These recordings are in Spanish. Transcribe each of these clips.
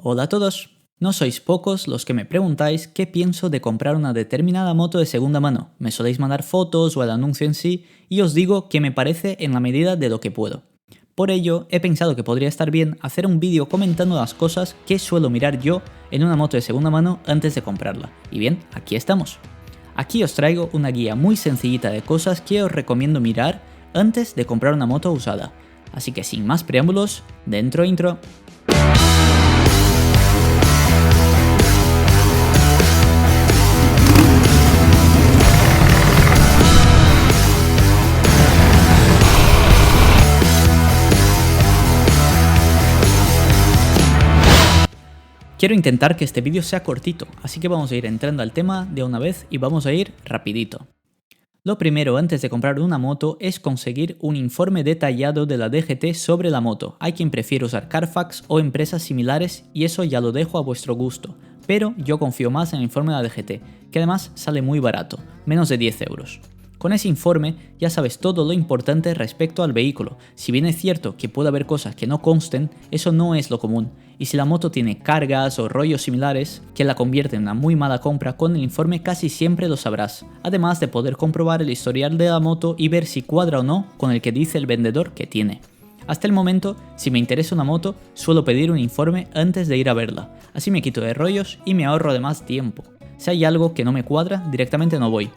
Hola a todos. No sois pocos los que me preguntáis qué pienso de comprar una determinada moto de segunda mano. Me soléis mandar fotos o el anuncio en sí y os digo que me parece en la medida de lo que puedo. Por ello, he pensado que podría estar bien hacer un vídeo comentando las cosas que suelo mirar yo en una moto de segunda mano antes de comprarla. Y bien, aquí estamos. Aquí os traigo una guía muy sencillita de cosas que os recomiendo mirar antes de comprar una moto usada. Así que sin más preámbulos, dentro intro. Quiero intentar que este vídeo sea cortito, así que vamos a ir entrando al tema de una vez y vamos a ir rapidito. Lo primero antes de comprar una moto es conseguir un informe detallado de la DGT sobre la moto. Hay quien prefiere usar Carfax o empresas similares y eso ya lo dejo a vuestro gusto, pero yo confío más en el informe de la DGT, que además sale muy barato, menos de 10 euros. Con ese informe ya sabes todo lo importante respecto al vehículo. Si bien es cierto que puede haber cosas que no consten, eso no es lo común. Y si la moto tiene cargas o rollos similares que la convierten en una muy mala compra, con el informe casi siempre lo sabrás. Además de poder comprobar el historial de la moto y ver si cuadra o no con el que dice el vendedor que tiene. Hasta el momento, si me interesa una moto, suelo pedir un informe antes de ir a verla. Así me quito de rollos y me ahorro además tiempo. Si hay algo que no me cuadra, directamente no voy.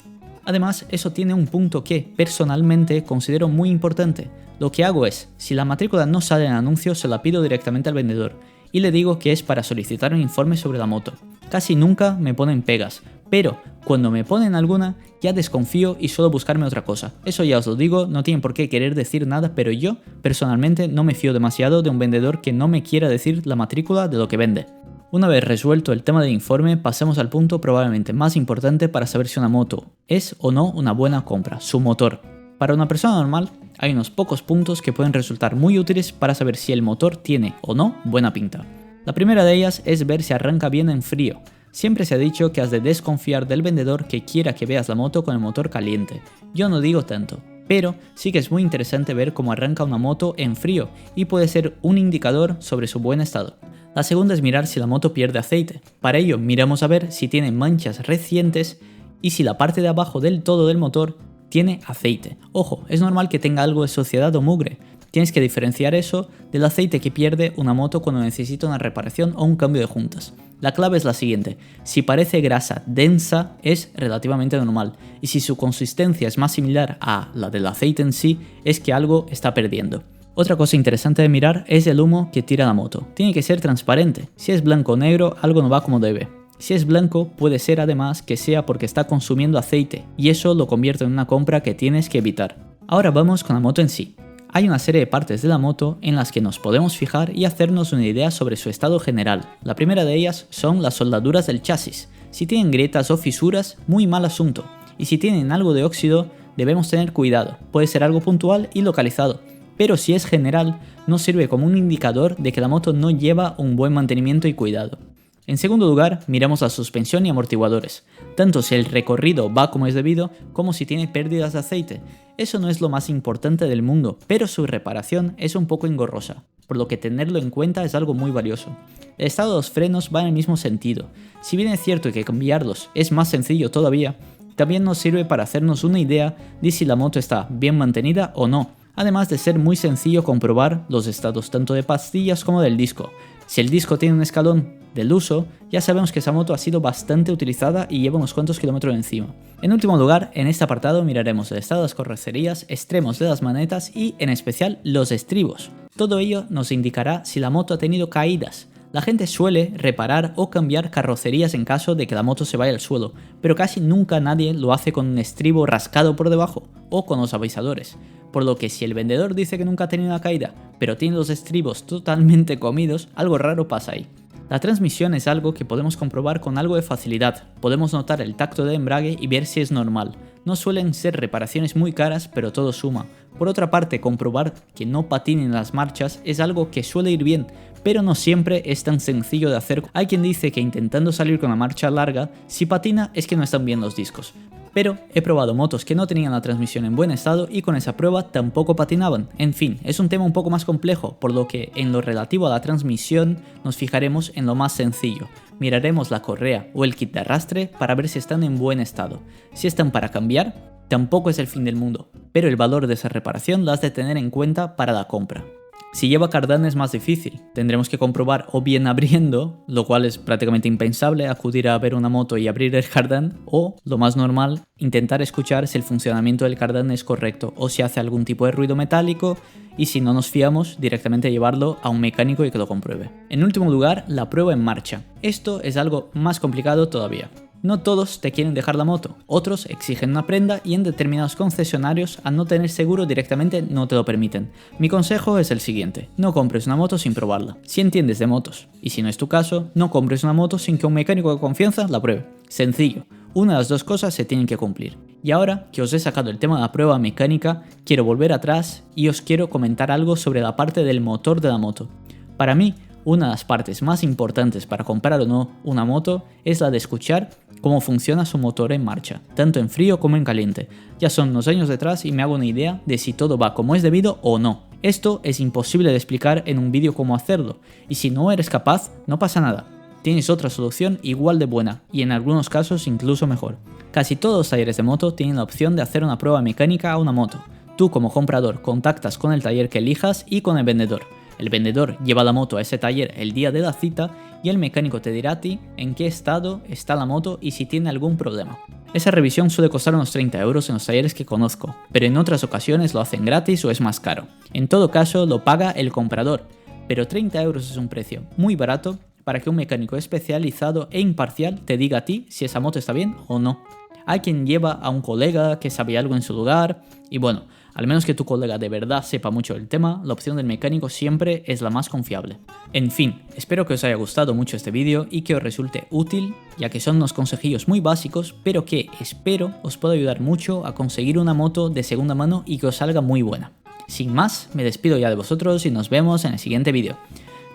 Además, eso tiene un punto que, personalmente, considero muy importante. Lo que hago es, si la matrícula no sale en el anuncio, se la pido directamente al vendedor y le digo que es para solicitar un informe sobre la moto. Casi nunca me ponen pegas, pero cuando me ponen alguna, ya desconfío y suelo buscarme otra cosa. Eso ya os lo digo, no tienen por qué querer decir nada, pero yo, personalmente, no me fío demasiado de un vendedor que no me quiera decir la matrícula de lo que vende. Una vez resuelto el tema del informe, pasemos al punto probablemente más importante para saber si una moto es o no una buena compra, su motor. Para una persona normal, hay unos pocos puntos que pueden resultar muy útiles para saber si el motor tiene o no buena pinta. La primera de ellas es ver si arranca bien en frío. Siempre se ha dicho que has de desconfiar del vendedor que quiera que veas la moto con el motor caliente. Yo no digo tanto, pero sí que es muy interesante ver cómo arranca una moto en frío y puede ser un indicador sobre su buen estado. La segunda es mirar si la moto pierde aceite. Para ello miramos a ver si tiene manchas recientes y si la parte de abajo del todo del motor tiene aceite. Ojo, es normal que tenga algo de suciedad o mugre. Tienes que diferenciar eso del aceite que pierde una moto cuando necesita una reparación o un cambio de juntas. La clave es la siguiente: si parece grasa densa es relativamente normal y si su consistencia es más similar a la del aceite en sí es que algo está perdiendo. Otra cosa interesante de mirar es el humo que tira la moto. Tiene que ser transparente. Si es blanco o negro, algo no va como debe. Si es blanco, puede ser además que sea porque está consumiendo aceite, y eso lo convierte en una compra que tienes que evitar. Ahora vamos con la moto en sí. Hay una serie de partes de la moto en las que nos podemos fijar y hacernos una idea sobre su estado general. La primera de ellas son las soldaduras del chasis. Si tienen grietas o fisuras, muy mal asunto. Y si tienen algo de óxido, debemos tener cuidado. Puede ser algo puntual y localizado. Pero si es general, nos sirve como un indicador de que la moto no lleva un buen mantenimiento y cuidado. En segundo lugar, miramos la suspensión y amortiguadores, tanto si el recorrido va como es debido, como si tiene pérdidas de aceite. Eso no es lo más importante del mundo, pero su reparación es un poco engorrosa, por lo que tenerlo en cuenta es algo muy valioso. El estado de los frenos va en el mismo sentido. Si bien es cierto que cambiarlos es más sencillo todavía, también nos sirve para hacernos una idea de si la moto está bien mantenida o no. Además de ser muy sencillo comprobar los estados tanto de pastillas como del disco. Si el disco tiene un escalón del uso, ya sabemos que esa moto ha sido bastante utilizada y lleva unos cuantos kilómetros encima. En último lugar, en este apartado miraremos el estado de las carrocerías, extremos de las manetas y, en especial, los estribos. Todo ello nos indicará si la moto ha tenido caídas. La gente suele reparar o cambiar carrocerías en caso de que la moto se vaya al suelo, pero casi nunca nadie lo hace con un estribo rascado por debajo o con los avisadores. Por lo que si el vendedor dice que nunca ha tenido una caída, pero tiene los estribos totalmente comidos, algo raro pasa ahí. La transmisión es algo que podemos comprobar con algo de facilidad. Podemos notar el tacto del embrague y ver si es normal. No suelen ser reparaciones muy caras, pero todo suma. Por otra parte, comprobar que no patinen las marchas es algo que suele ir bien, pero no siempre es tan sencillo de hacer. Hay quien dice que intentando salir con la marcha larga, si patina es que no están bien los discos. Pero he probado motos que no tenían la transmisión en buen estado y con esa prueba tampoco patinaban. En fin, es un tema un poco más complejo, por lo que en lo relativo a la transmisión nos fijaremos en lo más sencillo. Miraremos la correa o el kit de arrastre para ver si están en buen estado. Si están para cambiar, tampoco es el fin del mundo, pero el valor de esa reparación la has de tener en cuenta para la compra. Si lleva cardán es más difícil, tendremos que comprobar o bien abriendo, lo cual es prácticamente impensable, acudir a ver una moto y abrir el cardán, o, lo más normal, intentar escuchar si el funcionamiento del cardán es correcto o si hace algún tipo de ruido metálico, y si no nos fiamos, directamente llevarlo a un mecánico y que lo compruebe. En último lugar, la prueba en marcha. Esto es algo más complicado todavía. No todos te quieren dejar la moto, otros exigen una prenda y en determinados concesionarios al no tener seguro directamente no te lo permiten. Mi consejo es el siguiente, no compres una moto sin probarla, si entiendes de motos, y si no es tu caso, no compres una moto sin que un mecánico de confianza la pruebe. Sencillo, una de las dos cosas se tienen que cumplir. Y ahora que os he sacado el tema de la prueba mecánica, quiero volver atrás y os quiero comentar algo sobre la parte del motor de la moto. Para mí, una de las partes más importantes para comprar o no una moto es la de escuchar cómo funciona su motor en marcha, tanto en frío como en caliente. Ya son unos años detrás y me hago una idea de si todo va como es debido o no. Esto es imposible de explicar en un vídeo cómo hacerlo, y si no eres capaz, no pasa nada. Tienes otra solución igual de buena, y en algunos casos incluso mejor. Casi todos los talleres de moto tienen la opción de hacer una prueba mecánica a una moto. Tú como comprador contactas con el taller que elijas y con el vendedor. El vendedor lleva la moto a ese taller el día de la cita y el mecánico te dirá a ti en qué estado está la moto y si tiene algún problema. Esa revisión suele costar unos 30 € en los talleres que conozco, pero en otras ocasiones lo hacen gratis o es más caro. En todo caso lo paga el comprador, pero 30 € es un precio muy barato para que un mecánico especializado e imparcial te diga a ti si esa moto está bien o no. Hay quien lleva a un colega que sabe algo en su lugar y bueno, al menos que tu colega de verdad sepa mucho del tema, la opción del mecánico siempre es la más confiable. En fin, espero que os haya gustado mucho este vídeo y que os resulte útil, ya que son unos consejillos muy básicos, pero que espero os pueda ayudar mucho a conseguir una moto de segunda mano y que os salga muy buena. Sin más, me despido ya de vosotros y nos vemos en el siguiente vídeo.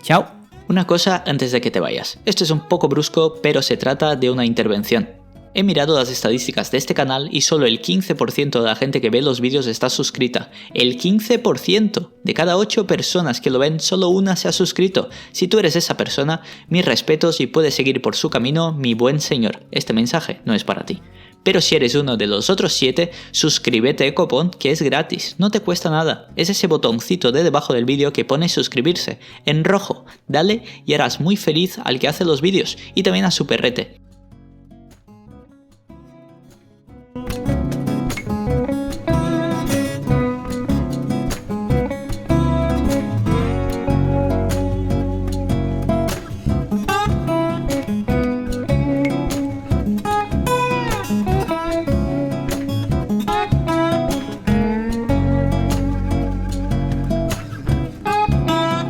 ¡Chao! Una cosa antes de que te vayas. Esto es un poco brusco, pero se trata de una intervención. He mirado las estadísticas de este canal y solo el 15% de la gente que ve los vídeos está suscrita. El 15%. De cada 8 personas que lo ven, solo una se ha suscrito. Si tú eres esa persona, mis respetos y puedes seguir por su camino, mi buen señor. Este mensaje no es para ti. Pero si eres uno de los otros 7, suscríbete copón, que es gratis, no te cuesta nada. Es ese botoncito de debajo del vídeo que pone suscribirse, en rojo. Dale y harás muy feliz al que hace los vídeos y también a Superrete.